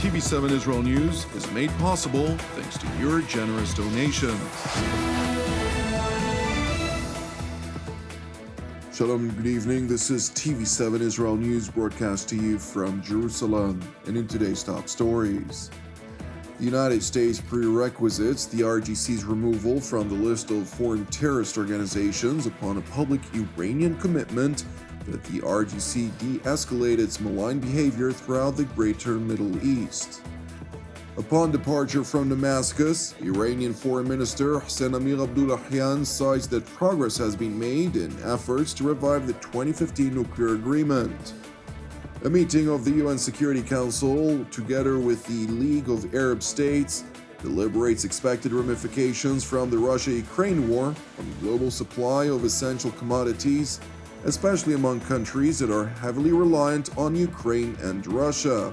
TV7 Israel News is made possible thanks to your generous donations. Shalom, good evening. This is TV7 Israel News broadcast to you from Jerusalem. And in today's top stories, the United States prerequisites the IRGC's removal from the list of foreign terrorist organizations upon a public Iranian commitment that the IRGC de-escalate its malign behavior throughout the greater Middle East. Upon departure from Damascus, Iranian Foreign Minister Hossein Amir-Abdollahian cites that progress has been made in efforts to revive the 2015 nuclear agreement. A meeting of the UN Security Council, together with the League of Arab States, deliberates expected ramifications from the Russia-Ukraine war on the global supply of essential commodities, especially among countries that are heavily reliant on Ukraine and Russia.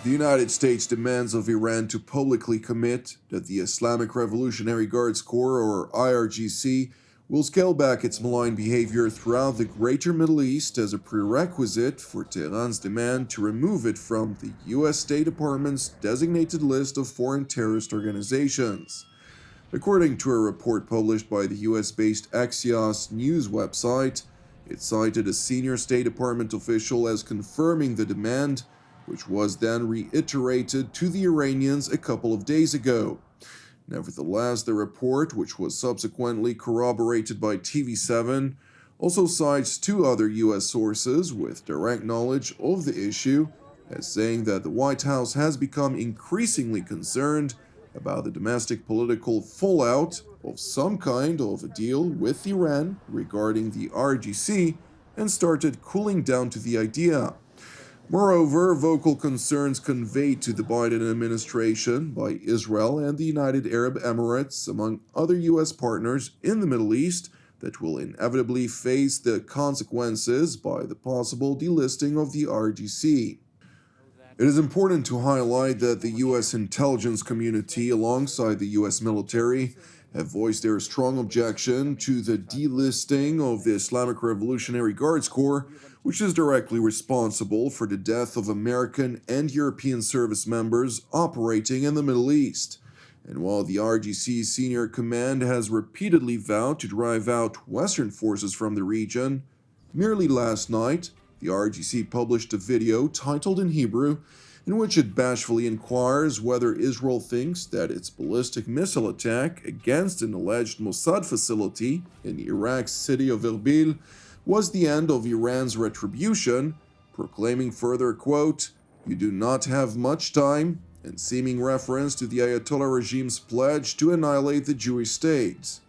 The United States demands of Iran to publicly commit that the Islamic Revolutionary Guards Corps, or IRGC, will scale back its malign behavior throughout the greater Middle East as a prerequisite for Tehran's demand to remove it from the U.S. State Department's designated list of foreign terrorist organizations. According to a report published by the US-based Axios news website, it cited a senior State Department official as confirming the demand, which was then reiterated to the Iranians a couple of days ago. Nevertheless, the report, which was subsequently corroborated by TV7, also cites two other US sources with direct knowledge of the issue as saying that the White House has become increasingly concerned about the domestic political fallout of some kind of a deal with Iran regarding the IRGC and started cooling down to the idea. Moreover, vocal concerns conveyed to the Biden administration by Israel and the United Arab Emirates, among other U.S. partners in the Middle East, that will inevitably face the consequences by the possible delisting of the IRGC. It is important to highlight that the U.S. intelligence community, alongside the U.S. military, have voiced their strong objection to the delisting of the Islamic Revolutionary Guards Corps, which is directly responsible for the death of American and European service members operating in the Middle East. And while the IRGC's senior command has repeatedly vowed to drive out Western forces from the region, merely last night, the IRGC published a video titled in Hebrew, in which it bashfully inquires whether Israel thinks that its ballistic missile attack against an alleged Mossad facility in Iraq's city of Erbil was the end of Iran's retribution, proclaiming further, quote, "You do not have much time," in seeming reference to the Ayatollah regime's pledge to annihilate the Jewish state.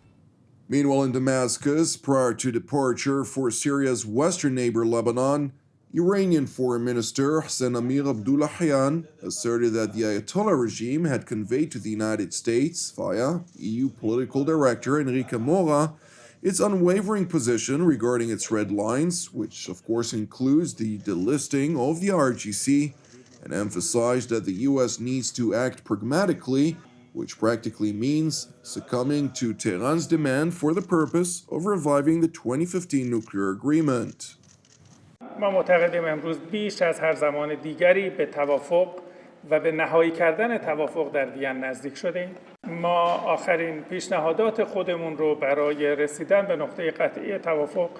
Meanwhile, in Damascus, prior to departure for Syria's western neighbor Lebanon, Iranian Foreign Minister Hossein Amir-Abdollahian asserted that the Ayatollah regime had conveyed to the United States, via EU Political Director Enrique Mora, its unwavering position regarding its red lines, which of course includes the delisting of the IRGC, and emphasized that the US needs to act pragmatically, which practically means succumbing to Tehran's demand for the purpose of reviving the 2015 nuclear agreement. ما معتقدیم امروز بیش از هر زمان دیگری به توافق و به نهایی کردن توافق در وین نزدیک شدیم. ما آخرین پیشنهادات خودمون رو برای رسیدن به نقطه قطعی توافق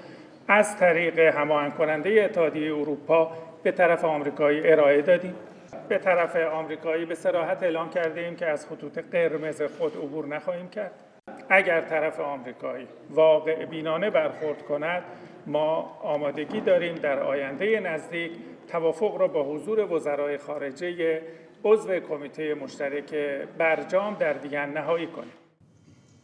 از طریق هماهنگ کننده اتحادیه اروپا به طرف آمریکایی ارائه دادیم. به طرف آمریکایی به صراحت اعلام کردیم که از خطوط قرمز خود عبور نخواهیم کرد. اگر طرف آمریکایی واقع بینانه برخورد کند، ما آمادگی داریم در آینده نزدیک توافق را با حضور وزرای خارجه عضو کمیته مشترک برجام در وین نهایی کنیم.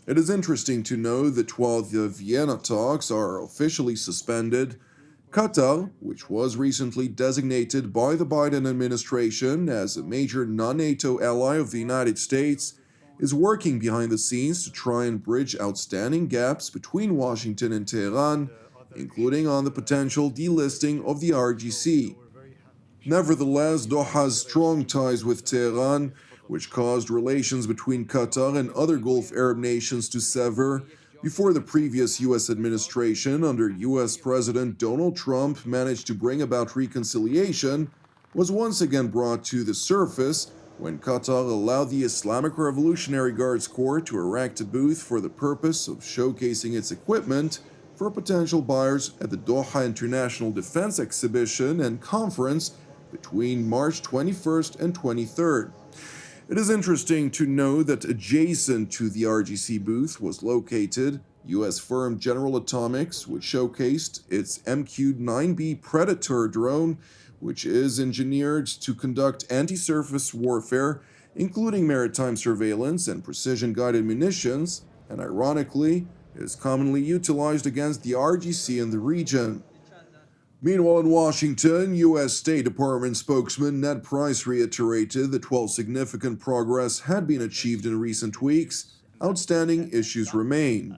It is interesting to know that while the Vienna talks are officially suspended, Qatar, which was recently designated by the Biden administration as a major non-NATO ally of the United States, is working behind the scenes to try and bridge outstanding gaps between Washington and Tehran, including on the potential delisting of the IRGC. Nevertheless, Doha's strong ties with Tehran, which caused relations between Qatar and other Gulf Arab nations to sever, before the previous U.S. administration under U.S. President Donald Trump managed to bring about reconciliation, was once again brought to the surface when Qatar allowed the Islamic Revolutionary Guards Corps to erect a booth for the purpose of showcasing its equipment for potential buyers at the Doha International Defense Exhibition and Conference between March 21st and 23rd. It is interesting to know that adjacent to the IRGC booth was located U.S. firm General Atomics, which showcased its MQ-9B Predator drone, which is engineered to conduct anti-surface warfare, including maritime surveillance and precision-guided munitions, and ironically, is commonly utilized against the IRGC in the region. Meanwhile, in Washington, U.S. State Department spokesman Ned Price reiterated that while significant progress had been achieved in recent weeks, outstanding issues remain.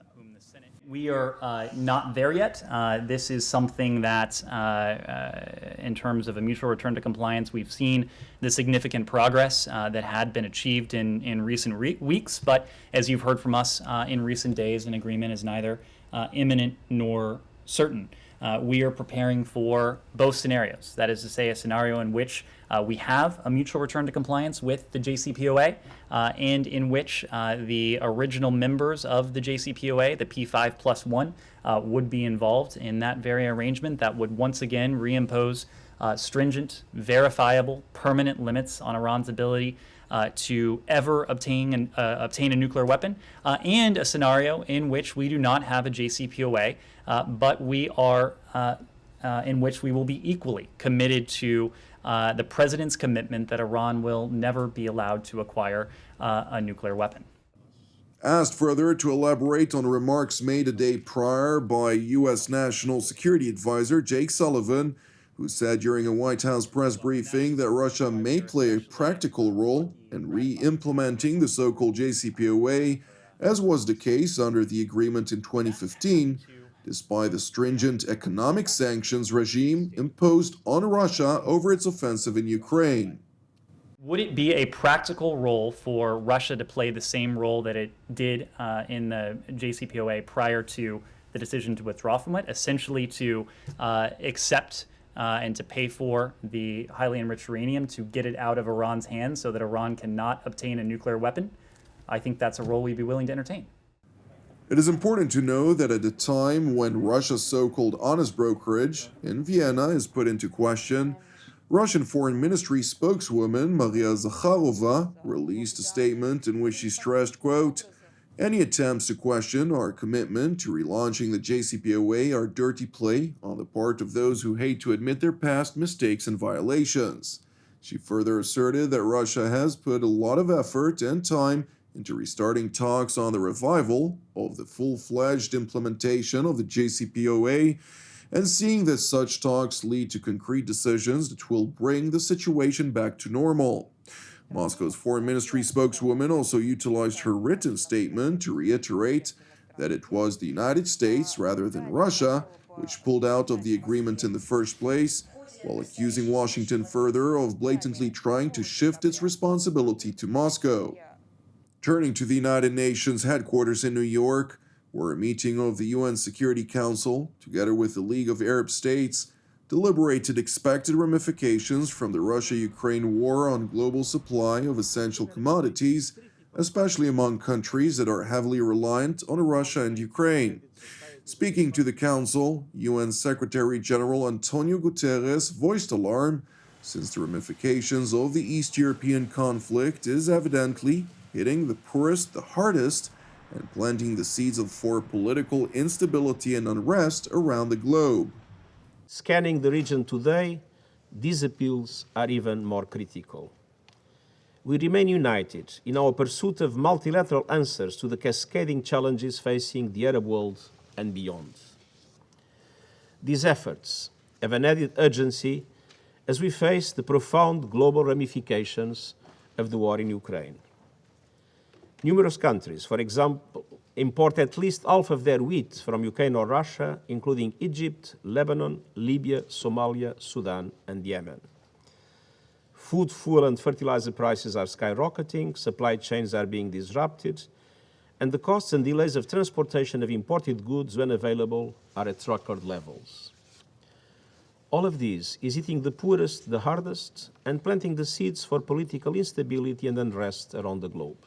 We are not there yet. This is something that, in terms of a mutual return to compliance, we've seen the significant progress that had been achieved in recent weeks. But as you've heard from us in recent days, an agreement is neither imminent nor certain. We are preparing for both scenarios. That is to say, a scenario in which we have a mutual return to compliance with the JCPOA and in which the original members of the JCPOA, the P5+1, would be involved in that very arrangement that would once again reimpose stringent, verifiable, permanent limits on Iran's ability to ever obtain a nuclear weapon, and a scenario in which we do not have a JCPOA, but we are in which we will be equally committed to the president's commitment that Iran will never be allowed to acquire a nuclear weapon. Asked further to elaborate on remarks made a day prior by U.S. National Security Advisor Jake Sullivan, who said during a White House press briefing that Russia may play a practical role in re-implementing the so-called JCPOA, as was the case under the agreement in 2015, despite the stringent economic sanctions regime imposed on Russia over its offensive in Ukraine. Would it be a practical role for Russia to play the same role that it did in the JCPOA prior to the decision to withdraw from it, essentially to accept and to pay for the highly enriched uranium to get it out of Iran's hands so that Iran cannot obtain a nuclear weapon? I think that's a role we'd be willing to entertain. It is important to know that at a time when Russia's so-called honest brokerage in Vienna is put into question, Russian Foreign Ministry spokeswoman Maria Zakharova released a statement in which she stressed, quote, "Any attempts to question our commitment to relaunching the JCPOA are dirty play on the part of those who hate to admit their past mistakes and violations." She further asserted that Russia has put a lot of effort and time into restarting talks on the revival of the full-fledged implementation of the JCPOA, and seeing that such talks lead to concrete decisions that will bring the situation back to normal. Moscow's foreign ministry spokeswoman also utilized her written statement to reiterate that it was the United States, rather than Russia, which pulled out of the agreement in the first place, while accusing Washington further of blatantly trying to shift its responsibility to Moscow. Turning to the United Nations headquarters in New York, where a meeting of the UN Security Council, together with the League of Arab States, deliberated expected ramifications from the Russia-Ukraine war on global supply of essential commodities, especially among countries that are heavily reliant on Russia and Ukraine. Speaking to the Council, UN Secretary General Antonio Guterres voiced alarm, since the ramifications of the East European conflict is evidently hitting the poorest the hardest and planting the seeds for political instability and unrest around the globe. Scanning the region today, these appeals are even more critical. We remain united in our pursuit of multilateral answers to the cascading challenges facing the Arab world and beyond. These efforts have an added urgency as we face the profound global ramifications of the war in Ukraine. Numerous countries, for example, import at least half of their wheat from Ukraine or Russia, including Egypt, Lebanon, Libya, Somalia, Sudan, and Yemen. Food, fuel, and fertilizer prices are skyrocketing, supply chains are being disrupted, and the costs and delays of transportation of imported goods when available are at record levels. All of this is hitting the poorest the hardest and planting the seeds for political instability and unrest around the globe.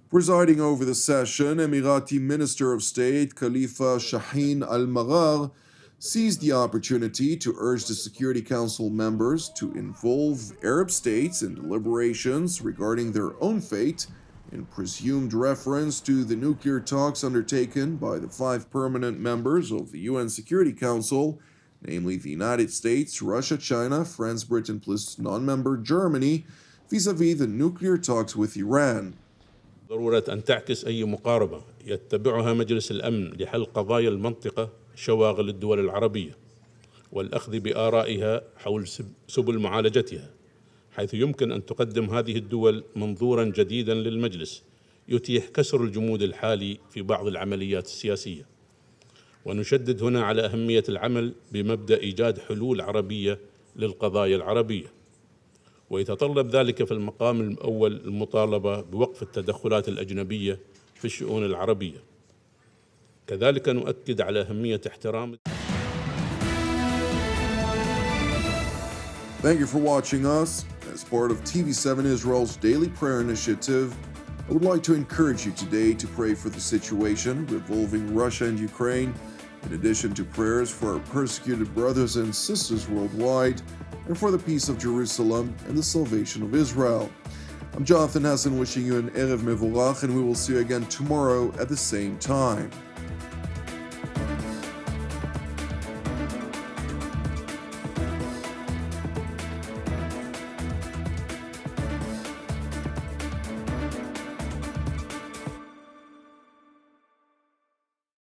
Presiding over the session, Emirati Minister of State Khalifa Shaheen Al-Maghar seized the opportunity to urge the Security Council members to involve Arab states in deliberations regarding their own fate in presumed reference to the nuclear talks undertaken by the 5 permanent members of the UN Security Council, namely the United States, Russia, China, France, Britain, plus non-member Germany, vis-à-vis the nuclear talks with Iran. ضرورة أن تعكس أي مقاربة يتبعها مجلس الأمن لحل قضايا المنطقة شواغل الدول العربية والأخذ بآرائها حول سبل معالجتها، حيث يمكن أن تقدم هذه الدول منظورا جديدا للمجلس يتيح كسر الجمود الحالي في بعض العمليات السياسية. ونشدد هنا على أهمية العمل بمبدأ إيجاد حلول عربية للقضايا العربية، ويتطلب ذلك في المقام الأول المطالبة بوقف التدخلات الأجنبية في الشؤون العربية. كذلك نؤكد على أهمية احترام. Thank you for watching us. As part of TV7 Israel's daily prayer initiative, I would like to encourage you today to pray for the situation revolving Russia and Ukraine, in addition to prayers for our persecuted brothers and sisters worldwide, and for the peace of Jerusalem and the salvation of Israel. I'm Jonathan Hassan wishing you an Erev Mevorach, and we will see you again tomorrow at the same time.